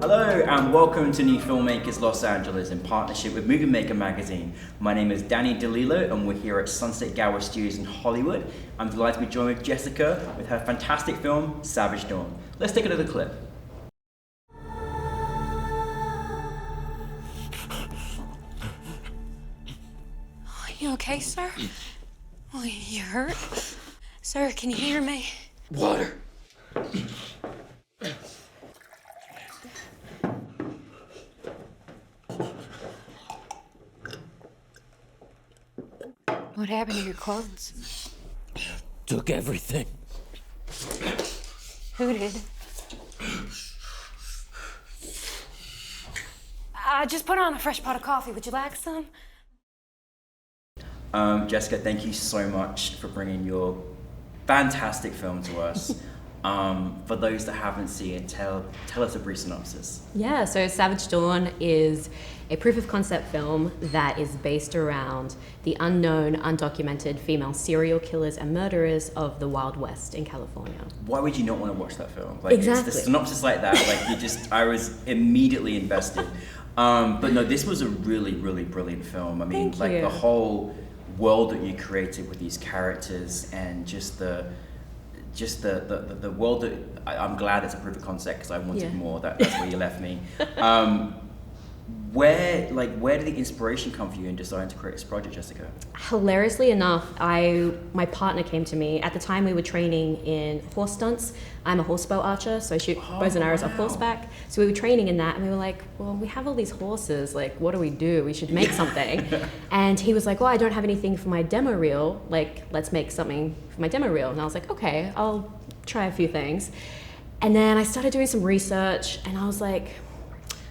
Hello and welcome to NewFilmmakers Los Angeles in partnership with Movie Maker magazine. My name is Danny DeLillo and we're here at Sunset Gower Studios in Hollywood. I'm delighted to be joined with Jessica with her fantastic film, Savage Dawn. Let's take another clip. Are you okay, sir? Oh, you hurt? Sir, can you hear me? Water. What happened to your clothes? Took everything. Who did? I just put on a fresh pot of coffee. Would you like some? Jessica, thank you so much for bringing your fantastic film to us. For those that haven't seen it, tell us a brief synopsis. Yeah, so Savage Dawn is a proof of concept film that is based around the unknown, undocumented female serial killers and murderers of the Wild West in California. Why would you not want to watch that film? Like, exactly. It's the synopsis like that, I was immediately invested. But no, this was a really, really brilliant film. I mean, Thank you. the whole world that you created with these characters and just the world that I'm glad it's a proof of concept because I wanted more. That's where you left me. Where did the inspiration come for you in deciding to create this project, Jessica? Hilariously enough, my partner came to me. At the time we were training in horse stunts. I'm a horsebow archer, so I shoot bows and arrows off horseback. So we were training in that and we were like, well, we have all these horses, like what do? We should make something. And he was like, well, I don't have anything for my demo reel. Like, let's make something for my demo reel. And I was like, okay, I'll try a few things. And then I started doing some research and I was like,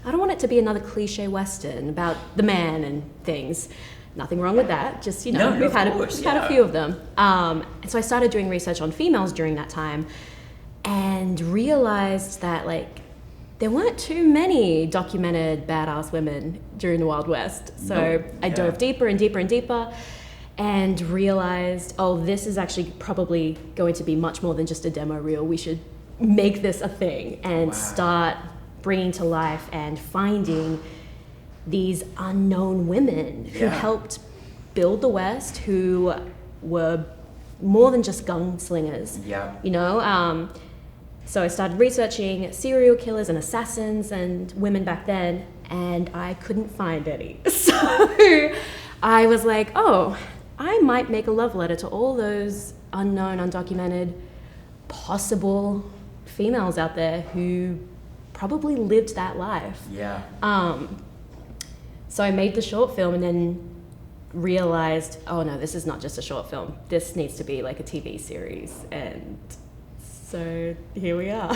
I don't want it to be another cliche Western about the man and things. Nothing wrong with that, just, we've had a few of them. And so I started doing research on females during that time and realized that there weren't too many documented badass women during the Wild West. So I dove deeper and deeper and deeper and realized, this is actually probably going to be much more than just a demo reel. We should make this a thing and start bringing to life and finding these unknown women who helped build the West, who were more than just gunslingers. So I started researching serial killers and assassins and women back then, and I couldn't find any. So I was like, I might make a love letter to all those unknown, undocumented, possible females out there who probably lived that life. So I made the short film and then realized, no, this is not just a short film. This needs to be like a TV series. And so here we are.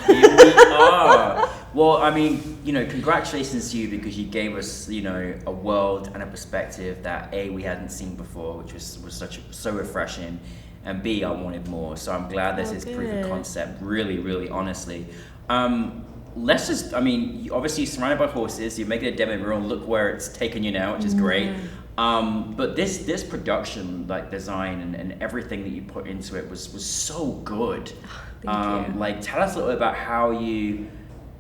Well, I mean, congratulations to you because you gave us, a world and a perspective that A, we hadn't seen before, which was so refreshing, and B, I wanted more. So I'm glad this is proof of concept, really, really honestly. Obviously you're surrounded by horses, you're making a demo reel, look where it's taken you now, which is great. But this production, design and everything that you put into it was so good. Thank you. Tell us a little bit about how you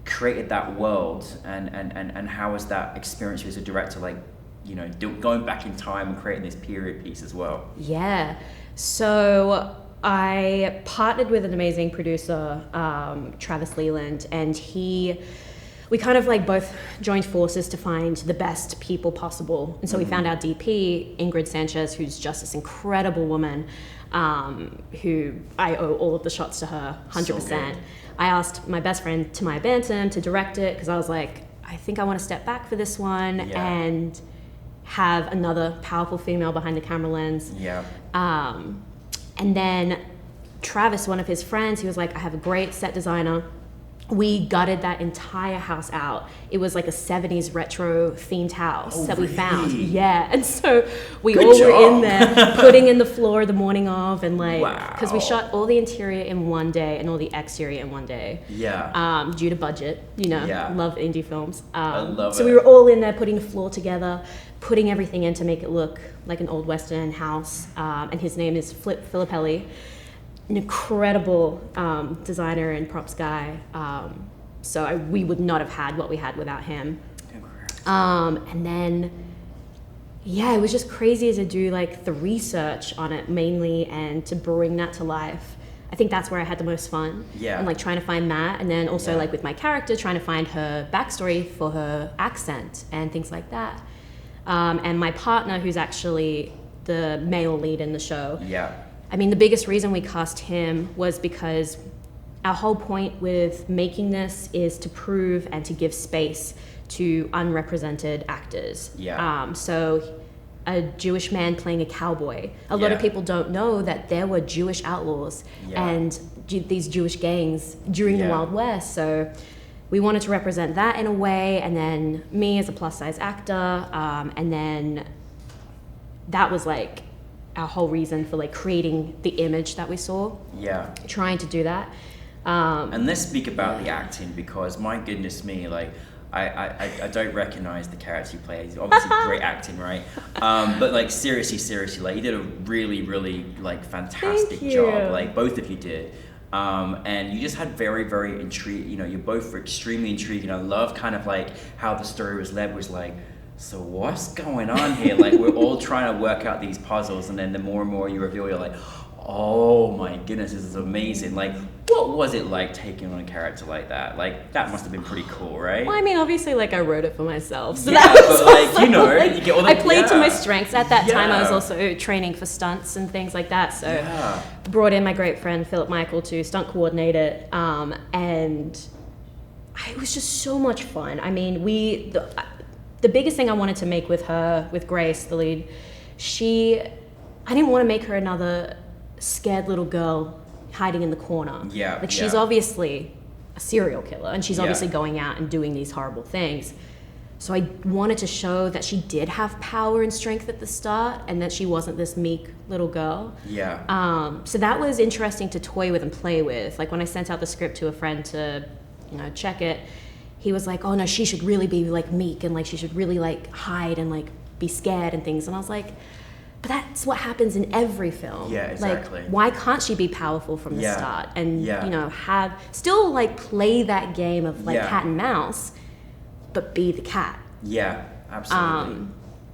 created that world and how was that experience as a director, going back in time and creating this period piece as well? Yeah, so I partnered with an amazing producer, Travis Leland, and we kind of both joined forces to find the best people possible. And so we found our DP, Ingrid Sanchez, who's just this incredible woman, who I owe all of the shots to her, 100%. So I asked my best friend, Tamaya Bantam, to direct it because I was like, I think I want to step back for this one and have another powerful female behind the camera lens. And then Travis, one of his friends, he was like, I have a great set designer. We gutted that entire house out. It was like a 70s retro themed house that we found. Yeah, and so we were in there putting in the floor the morning of and because we shot all the interior in one day and all the exterior in one day. Due to budget, love indie films. I love it. So we were all in there putting the floor together, putting everything in to make it look like an old Western house. And his name is Flip Filippelli. An incredible designer and props guy. So we would not have had what we had without him. And then, yeah, it was just crazy to do like the research on it mainly and to bring that to life. I think that's where I had the most fun. Yeah. And like trying to find that, and then also like with my character, trying to find her backstory for her accent and things like that. And my partner, who's actually the male lead in the show. Yeah. I mean, the biggest reason we cast him was because our whole point with making this is to prove and to give space to unrepresented actors. Yeah. So a Jewish man playing a cowboy. A lot of people don't know that there were Jewish outlaws and these Jewish gangs during the Wild West. So we wanted to represent that in a way, and then me as a plus size actor, and then that was like our whole reason for like creating the image that we saw. Yeah. Trying to do that. And let's speak about the acting, because my goodness me, like I don't recognize the character you play. It's obviously great acting, right? But like seriously, like you did a really like fantastic job. Like both of you did. And you just had very intriguing, you know, you're both extremely intriguing. I love kind of like how the story was led, was like, so what's going on here? Like we're all trying to work out these puzzles, and then the more and more you reveal, you're like, oh my goodness, this is amazing. Like, what was it like taking on a character like that? Like, that must have been pretty cool, right? Well, I mean, obviously, like, I wrote it for myself. So yeah, that was but like, also, you know, like, you get all the, I played to my strengths. At that time, I was Yeah. also training for stunts and things like that. So brought in my great friend, Philip Michael, to stunt coordinate it. And it was just so much fun. I mean, the biggest thing I wanted to make with her, with Grace, the lead, I didn't want to make her another scared little girl hiding in the corner. Yeah. Like, she's obviously a serial killer, and she's obviously going out and doing these horrible things. So I wanted to show that she did have power and strength at the start, and that she wasn't this meek little girl. Yeah. So that was interesting to toy with and play with. Like, when I sent out the script to a friend to, you know, check it, he was like, oh no, she should really be like meek, and like she should really like hide and like be scared and things. And I was like, but that's what happens in every film. Yeah, exactly. Like, why can't she be powerful from the start and Yeah. you know, still like play that game of like cat and mouse, but be the cat. Yeah, absolutely.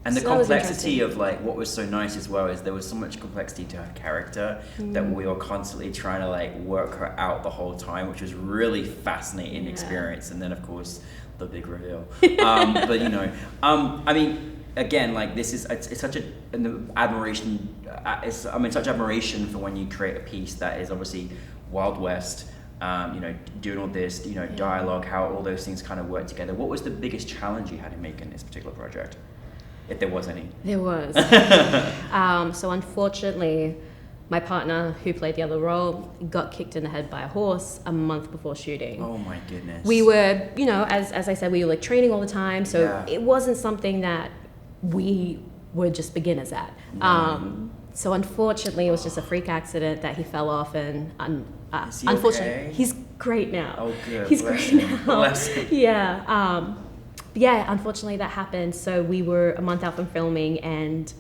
And the so that was complexity of like what was so nice as well is there was so much complexity to her character that we were constantly trying to like work her out the whole time, which was really fascinating experience. And then of course the big reveal. But you know, I mean, again, like this is it's such an admiration. Such admiration for when you create a piece that is obviously Wild West. You know, doing all this, you know, dialogue, how all those things kind of work together. What was the biggest challenge you had in making this particular project, if there was any? There was. So unfortunately, my partner, who played the other role, got kicked in the head by a horse a month before shooting. Oh my goodness. We were, you know, as I said, we were like training all the time, so it wasn't something that we were just beginners at. So unfortunately, it was just a freak accident that he fell off, and Is he unfortunately, okay? he's great now. Oh, good. He's Bless great him. now. Bless him. Yeah, unfortunately that happened. So we were a month out from filming, and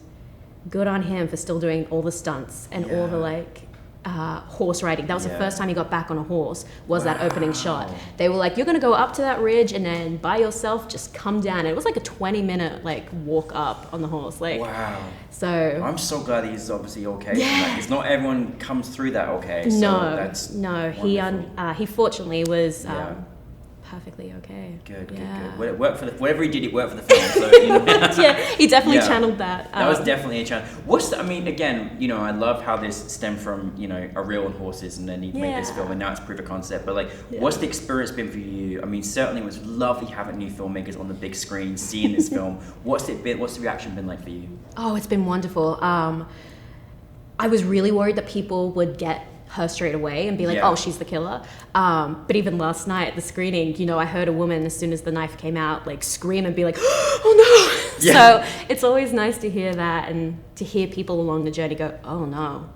good on him for still doing all the stunts and all the like horse riding. That was the first time he got back on a horse, was that opening shot. They were like, you're gonna go up to that ridge and then by yourself just come down. And it was like a 20-minute like walk up on the horse. Like, wow. So I'm so glad he's obviously okay. Yeah. Because not everyone comes through that okay. So that's he fortunately was perfectly okay. Good. Yeah. Whatever he did, it worked for the film. So, you know. Yeah, he definitely channeled that. That was definitely a challenge. I mean, again, you know, I love how this stemmed from, you know, a reel on horses, and then he made this film, and now it's proof of concept. But like, what's the experience been for you? I mean, certainly it was lovely having new filmmakers on the big screen, seeing this film. What's it been? What's the reaction been like for you? Oh, it's been wonderful. I was really worried that people would get her straight away and be like, oh, she's the killer. But even last night at the screening, you know, I heard a woman, as soon as the knife came out, like scream and be like, oh no. So it's always nice to hear that, and to hear people along the journey go, oh no.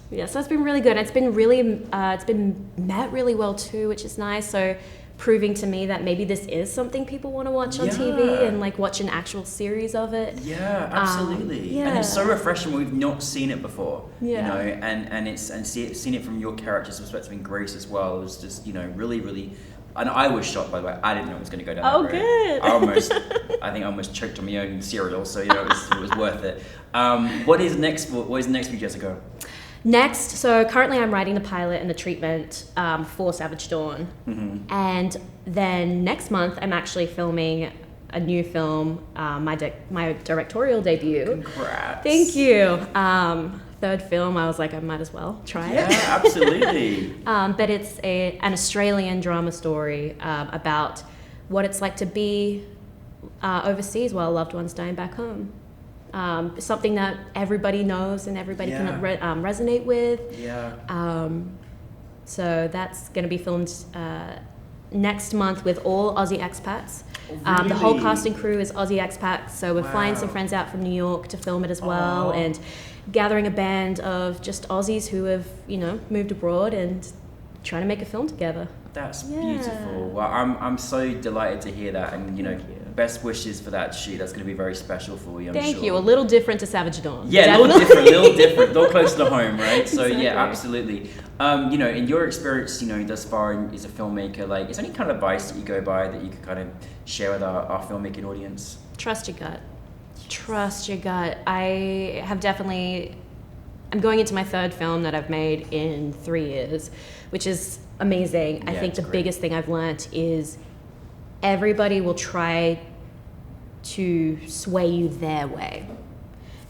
And so it's been really good. It's been really, it's been met really well too, which is nice. So proving to me that maybe this is something people want to watch on TV and like watch an actual series of it. Yeah, absolutely. And it's so refreshing. We've not seen it before, you know, and seen it from your character's perspective in Grace as well. It was just, you know, really, really. And I was shocked, by the way. I didn't know it was going to go down that road. Good. I think I almost choked on my own cereal, so you know it was worth it. What is next? What is next for you, Jessica? Next, so currently I'm writing the pilot and the treatment for Savage Dawn. And then next month I'm actually filming a new film, my directorial debut. Congrats. Thank you. Third film, I was like, I might as well try it. Yeah, absolutely. But it's an Australian drama story about what it's like to be overseas while loved ones dying back home. Something that everybody knows and everybody can resonate with. Yeah. So that's going to be filmed next month with all Aussie expats. Really? The whole cast and crew is Aussie expats, so we're flying some friends out from New York to film it as well, and gathering a band of just Aussies who have, you know, moved abroad and trying to make a film together. That's beautiful. Well, I'm so delighted to hear that, and you know, best wishes for that shoot. That's going to be very special for you, I'm Thank sure. you. A little different to Savage Dawn. Yeah, definitely. a little different, a little closer to home, right? So Exactly. yeah, absolutely. You know, in your experience, you know, thus far as a filmmaker, like, is there any kind of advice that you go by that you could kind of share with our filmmaking audience? Trust your gut. Trust your gut. I'm going into my third film that I've made in 3 years, which is amazing. Yeah, I think the great. biggest thing I've learned is everybody will try to sway you their way.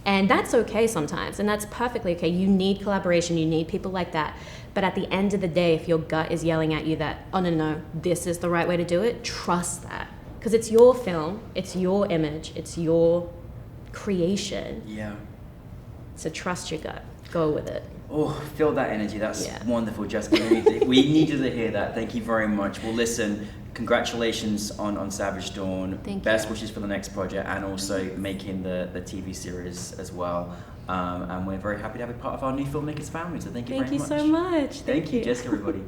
And that's okay sometimes, and that's perfectly okay. You need collaboration, you need people like that. But at the end of the day, if your gut is yelling at you that, oh no, this is the right way to do it, trust that. Because it's your film, it's your image, it's your creation. Yeah. So trust your gut, go with it. Oh, feel that energy. That's wonderful, Jessica. We needed to hear that. Thank you very much. Well, listen, congratulations on Savage Dawn. Thank you. Best wishes for the next project, and also making the TV series as well. And we're very happy to have you part of our new Filmmakers family. So thank you very much. Thank you so much. Thank you, Jessica, everybody.